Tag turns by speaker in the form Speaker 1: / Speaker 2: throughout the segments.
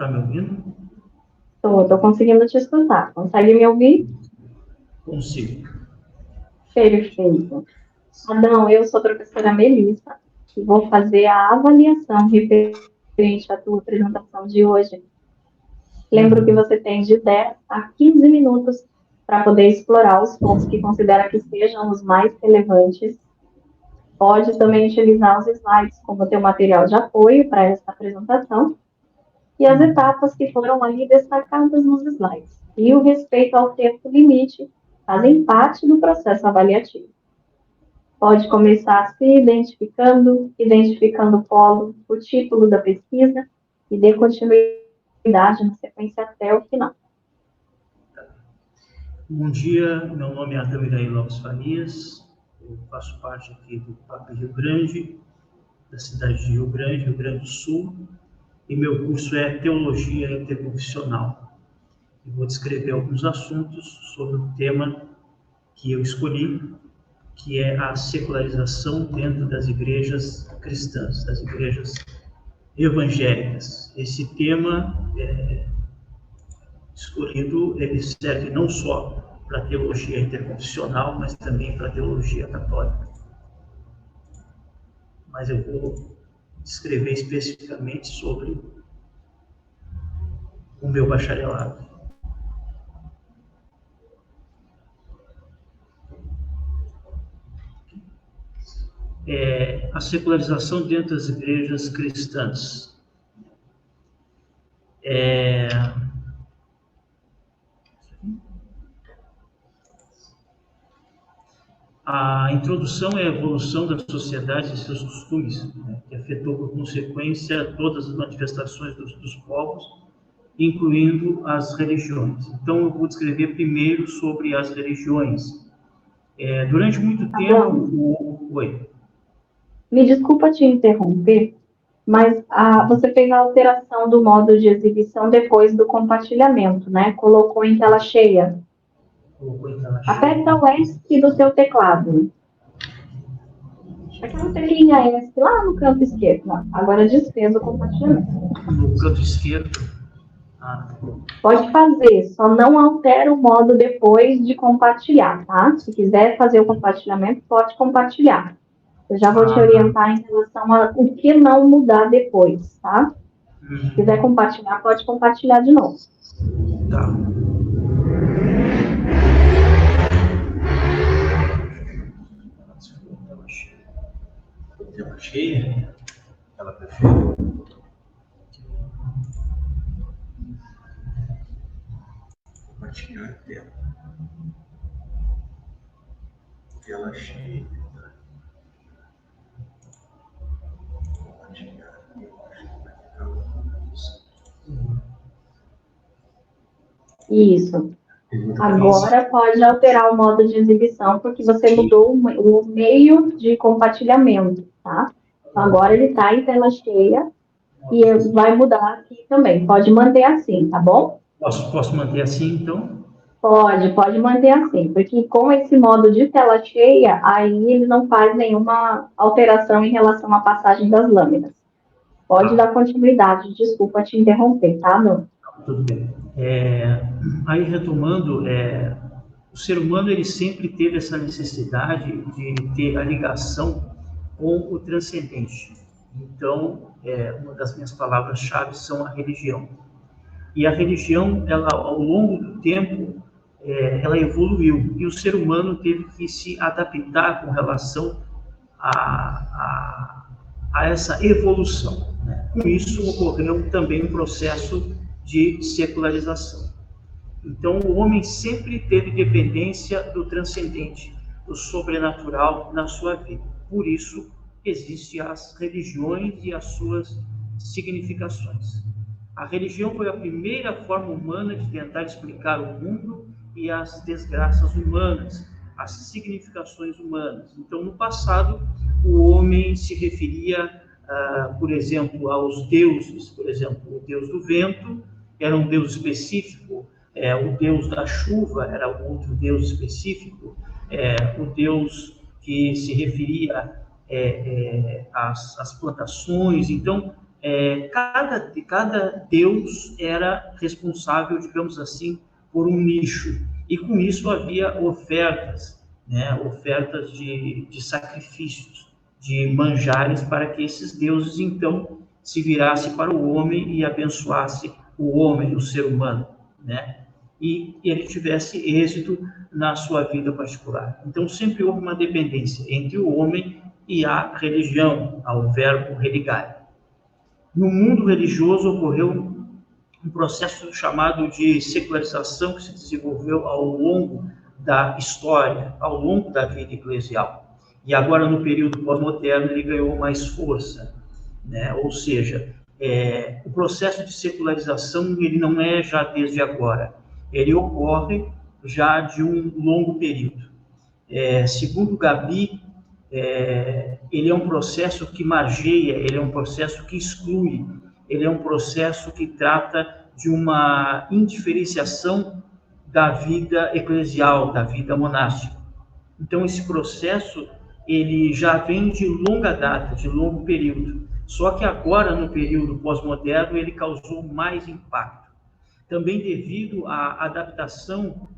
Speaker 1: Está me ouvindo?
Speaker 2: Estou conseguindo te escutar. Consegue me ouvir?
Speaker 1: Consigo.
Speaker 2: Perfeito. Adão, eu sou a professora Melissa e vou fazer a avaliação referente à tua apresentação de hoje. Lembro que você tem de 10 a 15 minutos para poder explorar os pontos que considera que sejam os mais relevantes. Pode também utilizar os slides como teu material de apoio para essa apresentação e as etapas que foram ali destacadas nos slides. E o respeito ao tempo limite fazem parte do processo avaliativo. Pode começar se identificando o polo, o título da pesquisa e dê continuidade na sequência até o final.
Speaker 1: Bom dia, meu nome é Adão Iraí Lopes Farias, eu faço parte aqui do PAP Rio Grande, da cidade de Rio Grande do Sul, e meu curso é Teologia Interconfessional. Eu vou descrever alguns assuntos sobre o tema que eu escolhi, que é a secularização dentro das igrejas cristãs, das igrejas evangélicas. Esse tema escolhido, ele serve não só para a teologia interconfessional, mas também para a teologia católica. Mas eu vou descrever especificamente sobre o meu bacharelado. A secularização dentro das igrejas cristãs. A introdução é a evolução da sociedade e seus costumes, né, que afetou por consequência todas as manifestações dos povos, incluindo as religiões. Então, eu vou descrever primeiro sobre as religiões. Durante muito tempo... Oi.
Speaker 2: Me desculpa te interromper, mas você fez a alteração do modo de exibição depois do compartilhamento, né? Colocou em tela cheia. Aperta o ESC do seu teclado. Aquela telinha ESC lá no canto esquerdo. Não, agora desfez o compartilhamento.
Speaker 1: No canto esquerdo?
Speaker 2: Pode fazer, só não altera o modo depois de compartilhar, tá? Se quiser fazer o compartilhamento, pode compartilhar. Eu já vou te orientar em relação a o que não mudar depois, tá? Se quiser compartilhar, pode compartilhar de novo.
Speaker 1: Tá. Tela cheia? Ela prefere? Compartilhar a tela. Tela cheia.
Speaker 2: Isso. Agora pode alterar o modo de exibição, porque você mudou o meio de compartilhamento, tá? Então, agora ele está em tela cheia e vai mudar aqui também. Pode manter assim, tá bom?
Speaker 1: Posso manter assim, então?
Speaker 2: Pode manter assim, porque com esse modo de tela cheia, aí ele não faz nenhuma alteração em relação à passagem das lâminas. Pode dar continuidade, desculpa te interromper, tá, Não?
Speaker 1: Tudo bem. Aí, retomando, o ser humano ele sempre teve essa necessidade de ter a ligação com o transcendente. Então, uma das minhas palavras-chave são a religião. E a religião, ela, ao longo do tempo, ela evoluiu. E o ser humano teve que se adaptar com relação a essa evolução, né? Com isso, ocorreu também um processo de secularização. Então, o homem sempre teve dependência do transcendente, do sobrenatural na sua vida. Por isso, existem as religiões e as suas significações. A religião foi a primeira forma humana de tentar explicar o mundo e as desgraças humanas, as significações humanas. Então, no passado, o homem se referia, por exemplo, aos deuses. Por exemplo, o deus do vento era um deus específico, o deus da chuva era outro deus específico, o deus que se referia às plantações. Então, cada Deus era responsável, digamos assim, por um nicho. E com isso havia ofertas, né? Ofertas de sacrifícios, de manjares, para que esses deuses, então, se virassem para o homem e abençoasse o homem, o ser humano, né? E ele tivesse êxito na sua vida particular. Então, sempre houve uma dependência entre o homem e a religião, ao verbo religare. No mundo religioso ocorreu um processo chamado de secularização que se desenvolveu ao longo da história, ao longo da vida eclesial. E agora, no período pós-moderno, ele ganhou mais força, né? Ou seja, o processo de secularização ele não é já desde agora, ele ocorre já de um longo período. Segundo Gabi, ele é um processo que margeia, ele é um processo que exclui, ele é um processo que trata de uma indiferenciação da vida eclesial, da vida monástica. Então, esse processo, ele já vem de longa data, de longo período. Só que agora, no período pós-moderno, ele causou mais impacto. Também devido à adaptação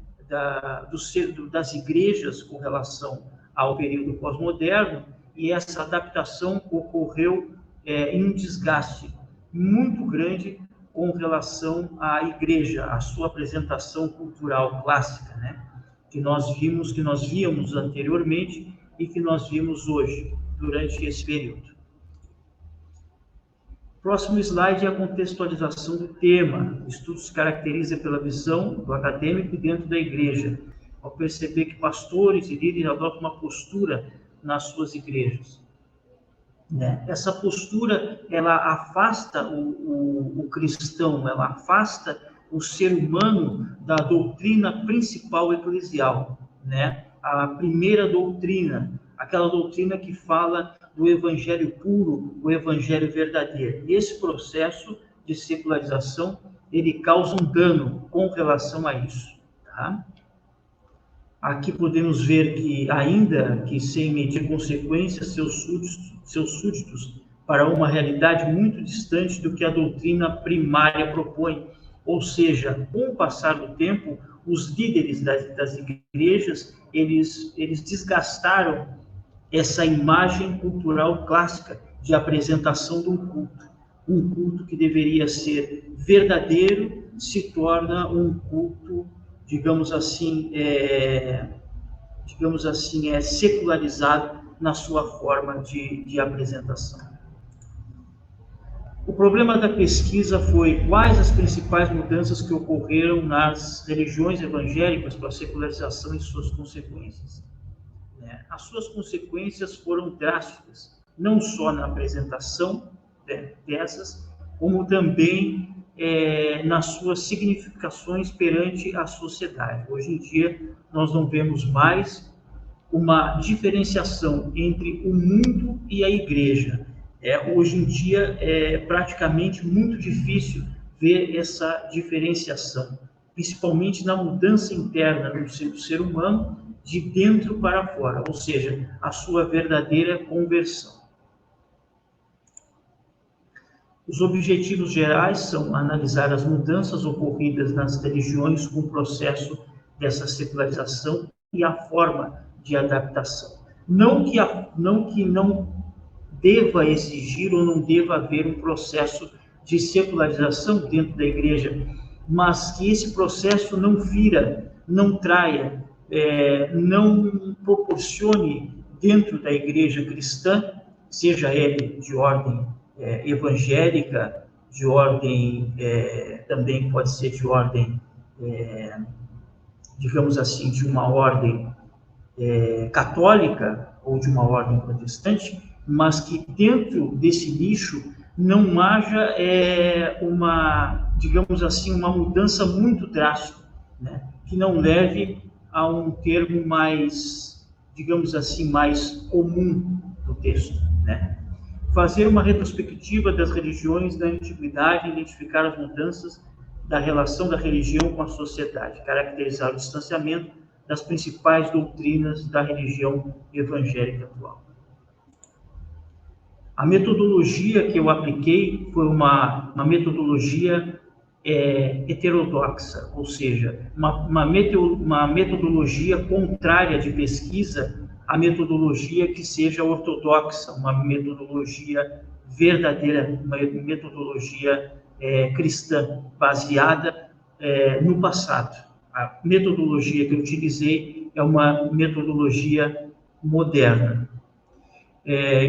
Speaker 1: das igrejas com relação ao período pós-moderno, e essa adaptação ocorreu em um desgaste muito grande com relação à igreja, à sua apresentação cultural clássica, né? Que nós víamos anteriormente e que nós vimos hoje, durante esse período. Próximo slide é a contextualização do tema. O estudo se caracteriza pela visão do acadêmico dentro da igreja, ao perceber que pastores e líderes adotam uma postura nas suas igrejas. Essa postura, ela afasta o cristão, ela afasta o ser humano da doutrina principal eclesial, né? A primeira doutrina, aquela doutrina que fala do evangelho puro, o evangelho verdadeiro. E esse processo de secularização, ele causa um dano com relação a isso, tá? Aqui podemos ver que, ainda que sem medir consequências, seus súditos para uma realidade muito distante do que a doutrina primária propõe. Ou seja, com o passar do tempo, os líderes das igrejas, eles desgastaram essa imagem cultural clássica de apresentação de um culto. Um culto que deveria ser verdadeiro se torna um culto, digamos assim, secularizado na sua forma de apresentação. O problema da pesquisa foi quais as principais mudanças que ocorreram nas religiões evangélicas para a secularização e suas consequências. As suas consequências foram drásticas, não só na apresentação dessas, como também nas suas significações perante a sociedade. Hoje em dia, nós não vemos mais uma diferenciação entre o mundo e a igreja. Hoje em dia, é praticamente muito difícil ver essa diferenciação, principalmente na mudança interna do ser humano, de dentro para fora, ou seja, a sua verdadeira conversão. Os objetivos gerais são analisar as mudanças ocorridas nas religiões com o processo dessa secularização e a forma de adaptação. Não que não deva exigir ou não deva haver um processo de secularização dentro da igreja, mas que esse processo não fira, não traia, não proporcione dentro da igreja cristã, seja ele de ordem evangélica, de ordem, também pode ser de ordem, digamos assim, de uma ordem católica ou de uma ordem protestante, mas que dentro desse nicho não haja digamos assim, uma mudança muito drástica, né? Que não leve a um termo mais, digamos assim, mais comum do texto, né? Fazer uma retrospectiva das religiões da antiguidade, identificar as mudanças da relação da religião com a sociedade, caracterizar o distanciamento das principais doutrinas da religião evangélica atual. A metodologia que eu apliquei foi uma metodologia heterodoxa, ou seja, uma metodologia contrária de pesquisa à metodologia que seja ortodoxa, uma metodologia verdadeira, uma metodologia cristã, baseada no passado. A metodologia que eu utilizei é uma metodologia moderna.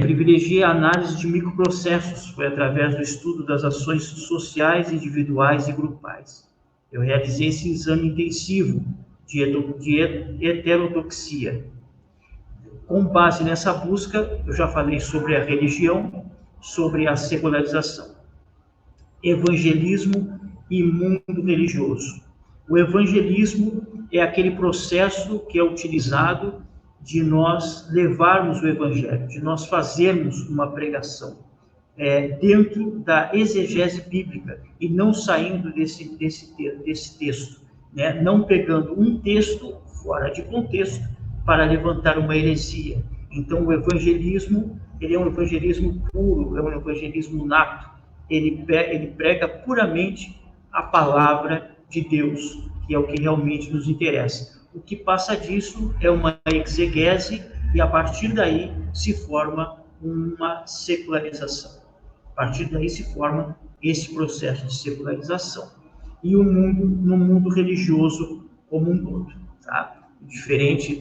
Speaker 1: Privilegiei a análise de microprocessos, foi através do estudo das ações sociais, individuais e grupais. Eu realizei esse exame intensivo de heterodoxia. Com base nessa busca, eu já falei sobre a religião, sobre a secularização, evangelismo e mundo religioso. O evangelismo é aquele processo que é utilizado de nós levarmos o evangelho, de nós fazermos uma pregação dentro da exegese bíblica e não saindo desse texto, né? Não pegando um texto fora de contexto para levantar uma heresia. Então, o evangelismo, ele é um evangelismo puro, é um evangelismo nato. Ele prega puramente a palavra de Deus, que é o que realmente nos interessa. O que passa disso é uma exegese e, a partir daí, se forma uma secularização. A partir daí se forma esse processo de secularização. E o mundo, no mundo religioso como um todo, tá? Diferente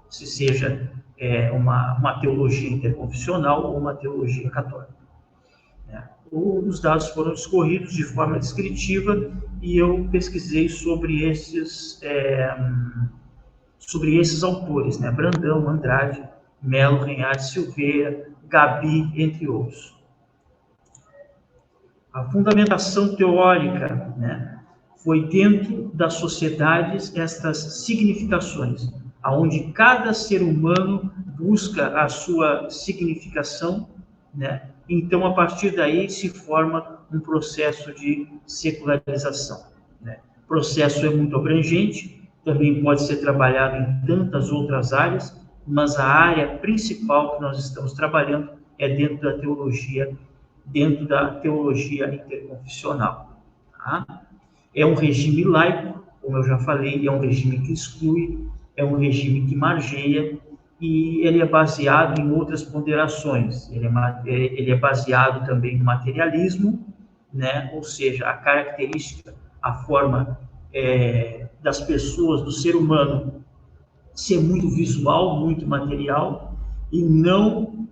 Speaker 1: se seja uma teologia interconfessional ou uma teologia católica. Os dados foram escorridos de forma descritiva e eu pesquisei sobre esses autores, né? Brandão, Andrade, Melo, Renhard, Silveira, Gabi, entre outros. A fundamentação teórica, né, foi dentro das sociedades estas significações, aonde cada ser humano busca a sua significação, né? Então, a partir daí, se forma um processo de secularização, né? O processo é muito abrangente, também pode ser trabalhado em tantas outras áreas, mas a área principal que nós estamos trabalhando é dentro da teologia interconfessional. Tá? É um regime laico, como eu já falei, é um regime que exclui, é um regime que margeia, e ele é baseado em outras ponderações. Ele é baseado também no materialismo, né? Ou seja, a característica, a forma das pessoas, do ser humano, ser muito visual, muito material, e não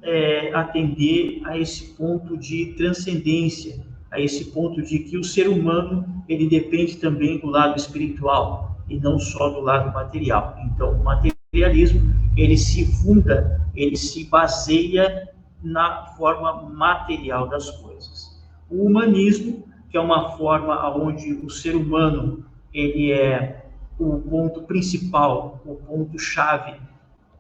Speaker 1: atender a esse ponto de transcendência, a esse ponto de que o ser humano ele depende também do lado espiritual, e não só do lado material. Então, o materialismo, ele se baseia na forma material das coisas. O humanismo, que é uma forma onde o ser humano, ele é o ponto principal, o ponto-chave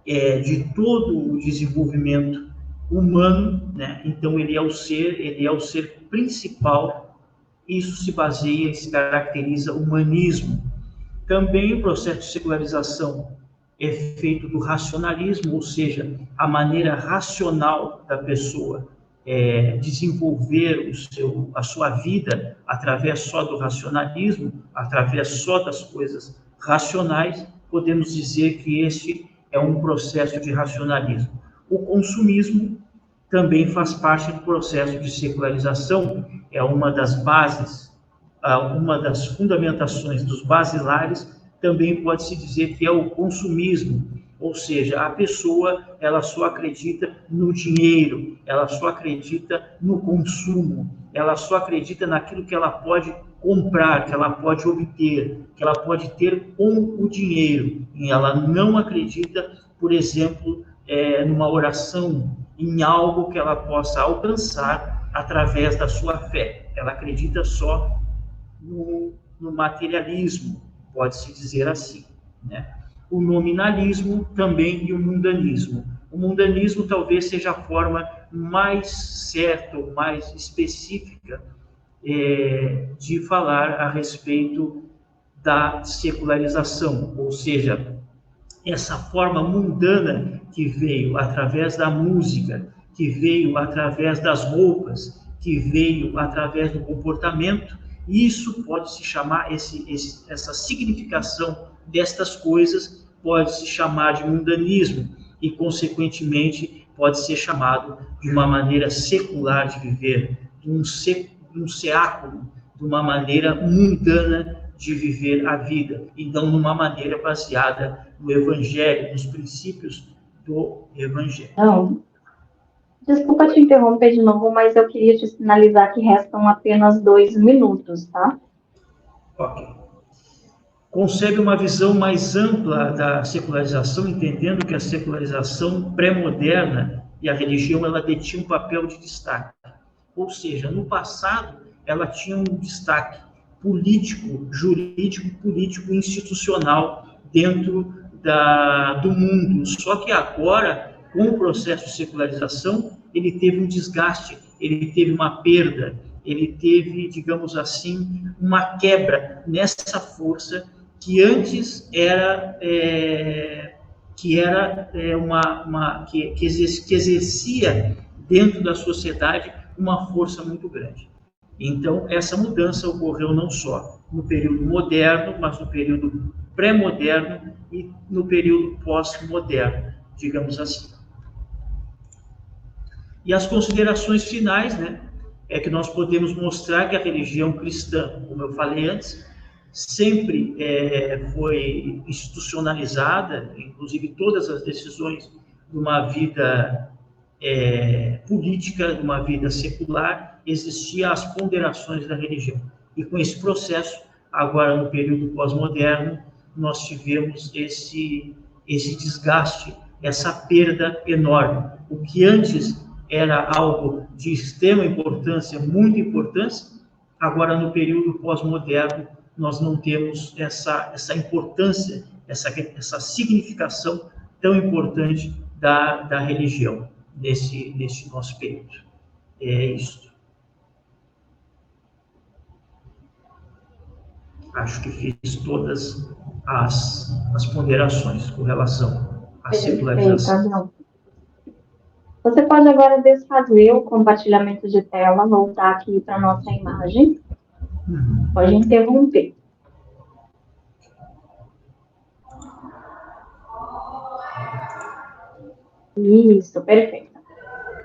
Speaker 1: de todo o desenvolvimento humano, né? Então, ele é o ser principal. Isso se baseia e se caracteriza humanismo. Também o processo de secularização é feito do racionalismo, ou seja, a maneira racional da pessoa desenvolver a sua vida através só do racionalismo, através só das coisas racionais. Podemos dizer que este é um processo de racionalismo. O consumismo também faz parte do processo de secularização, é uma das bases, uma das fundamentações dos basilares. Também pode-se dizer que é o consumismo, ou seja, a pessoa ela só acredita no dinheiro, ela só acredita no consumo, ela só acredita naquilo que ela pode comprar, que ela pode obter, que ela pode ter com o dinheiro. E ela não acredita, por exemplo, numa oração, em algo que ela possa alcançar através da sua fé. Ela acredita só no materialismo, pode-se dizer assim, né? O nominalismo também e o mundanismo. O mundanismo talvez seja a forma mais certa, mais específica de falar a respeito da secularização, ou seja, essa forma mundana que veio através da música, que veio através das roupas, que veio através do comportamento. Isso pode se chamar, essa significação destas coisas pode se chamar de mundanismo e, consequentemente, pode ser chamado de uma maneira secular de viver, de um seáculo, de uma maneira mundana de viver a vida, e não numa maneira baseada no Evangelho, nos princípios do Evangelho.
Speaker 2: Não. Desculpa te interromper de novo, mas eu queria te sinalizar que restam apenas 2 minutos, tá?
Speaker 1: Ok. Concebe uma visão mais ampla da secularização, entendendo que a secularização pré-moderna e a religião, ela detinha um papel de destaque. Ou seja, no passado, ela tinha um destaque político, jurídico, político, institucional dentro do mundo. Só que agora, com o processo de secularização, ele teve um desgaste, ele teve uma perda, ele teve, digamos assim, uma quebra nessa força que antes era que exercia dentro da sociedade uma força muito grande. Então, essa mudança ocorreu não só no período moderno, mas no período pré-moderno e no período pós-moderno, digamos assim. E as considerações finais, né, é que nós podemos mostrar que a religião cristã, como eu falei antes, sempre foi institucionalizada, inclusive todas as decisões de uma vida política, de uma vida secular, existiam as ponderações da religião. E com esse processo, agora no período pós-moderno, nós tivemos esse desgaste, essa perda enorme. O que antes era algo de extrema importância, muita importância, agora no período pós-moderno, nós não temos essa importância, essa significação tão importante da religião nesse nosso período. É isso. Acho que fiz todas as ponderações com relação à secularização.
Speaker 2: Você pode agora desfazer o compartilhamento de tela, voltar aqui para a nossa imagem. Pode interromper. Isso, perfeito.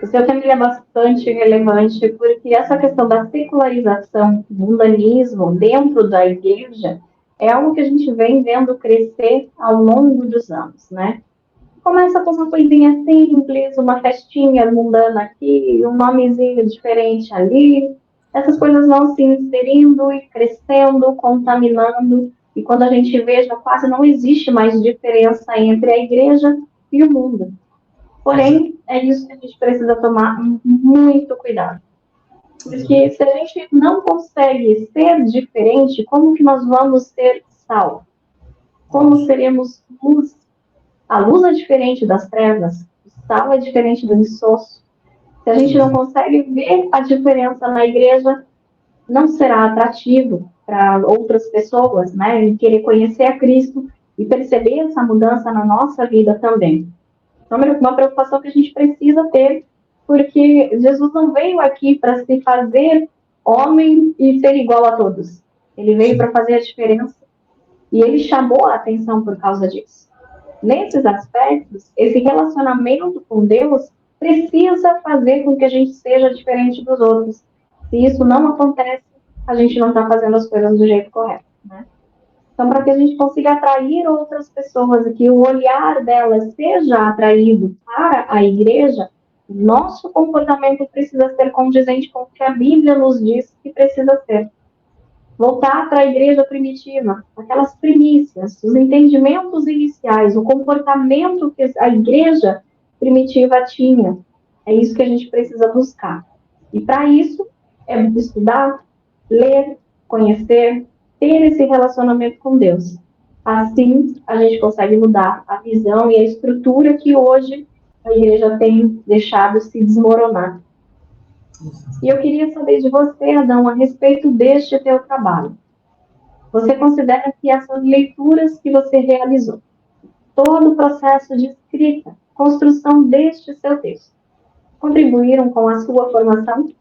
Speaker 2: O seu tema é bastante relevante, porque essa questão da secularização, do mundanismo dentro da igreja, é algo que a gente vem vendo crescer ao longo dos anos, né? Começa com uma coisinha simples, uma festinha mundana aqui, um nomezinho diferente ali. Essas coisas vão se inserindo e crescendo, contaminando, e quando a gente vê, já quase não existe mais diferença entre a igreja e o mundo. Porém, é isso que a gente precisa tomar muito cuidado. Porque se a gente não consegue ser diferente, como que nós vamos ser sal? Como seremos luz? A luz é diferente das trevas, o sal é diferente do insosso. Se a gente não consegue ver a diferença na igreja, não será atrativo para outras pessoas, né? E querer conhecer a Cristo e perceber essa mudança na nossa vida também. Então, é uma preocupação que a gente precisa ter, porque Jesus não veio aqui para se fazer homem e ser igual a todos. Ele veio para fazer a diferença e ele chamou a atenção por causa disso. Nesses aspectos, esse relacionamento com Deus precisa fazer com que a gente seja diferente dos outros. Se isso não acontece, a gente não está fazendo as coisas do jeito correto, né? Então, para que a gente consiga atrair outras pessoas e que o olhar delas seja atraído para a igreja, nosso comportamento precisa ser condizente com o que a Bíblia nos diz que precisa ser. Voltar para a igreja primitiva, aquelas primícias, os entendimentos iniciais, o comportamento que a igreja primitiva tinha. É isso que a gente precisa buscar. E para isso, é estudar, ler, conhecer, ter esse relacionamento com Deus. Assim, a gente consegue mudar a visão e a estrutura que hoje a igreja tem deixado se desmoronar. E eu queria saber de você, Adão, a respeito deste teu trabalho. Você considera que essas leituras que você realizou, todo o processo de escrita, construção deste seu texto, contribuíram com a sua formação?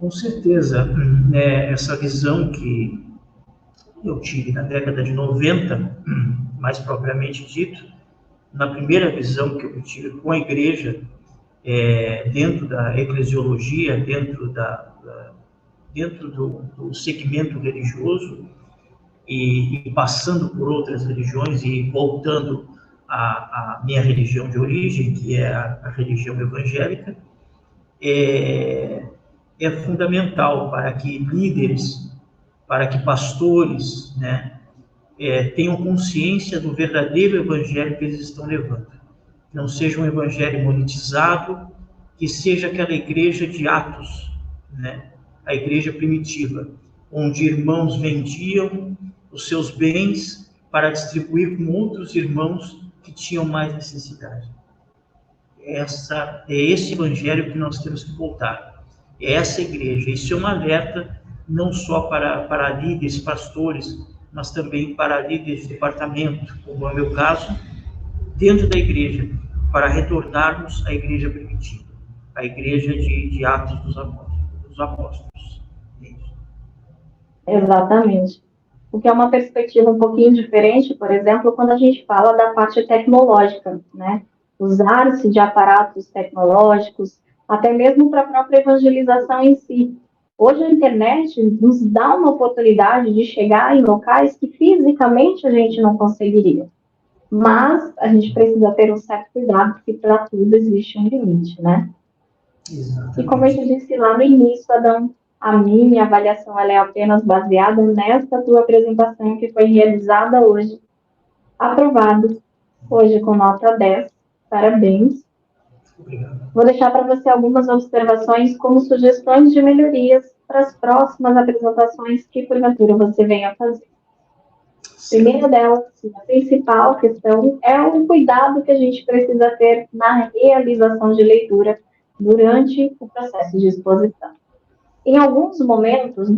Speaker 1: Com certeza, essa visão que eu tive na década de 90, mais propriamente dito, na primeira visão que eu tive com a igreja, dentro da eclesiologia, dentro do segmento religioso, e passando por outras religiões e voltando à minha religião de origem, que é a religião evangélica, é fundamental para que líderes, para que pastores, né, tenham consciência do verdadeiro evangelho que eles estão levando. Não seja um evangelho monetizado, que seja aquela igreja de Atos, né, a igreja primitiva, onde irmãos vendiam os seus bens para distribuir com outros irmãos que tinham mais necessidade. É esse evangelho que nós temos que voltar. É essa igreja. Isso é um alerta não só para líderes, pastores, mas também para líderes de departamento, como é o meu caso, dentro da igreja, para retornarmos à igreja primitiva, a igreja de Atos dos Apóstolos.
Speaker 2: Exatamente. O que é uma perspectiva um pouquinho diferente, por exemplo, quando a gente fala da parte tecnológica, né? Usar-se de aparatos tecnológicos, até mesmo para a própria evangelização em si. Hoje a internet nos dá uma oportunidade de chegar em locais que fisicamente a gente não conseguiria. Mas a gente precisa ter um certo cuidado, porque para tudo existe um limite, né?
Speaker 1: Exatamente.
Speaker 2: E como eu te disse lá no início, Adão, a minha avaliação ela é apenas baseada nesta tua apresentação que foi realizada hoje, aprovado, hoje com nota 10. Parabéns.
Speaker 1: Obrigado.
Speaker 2: Vou deixar para você algumas observações como sugestões de melhorias para as próximas apresentações que, porventura, você venha fazer. Primeira delas, a principal questão é o cuidado que a gente precisa ter na realização de leitura durante o processo de exposição. Em alguns momentos,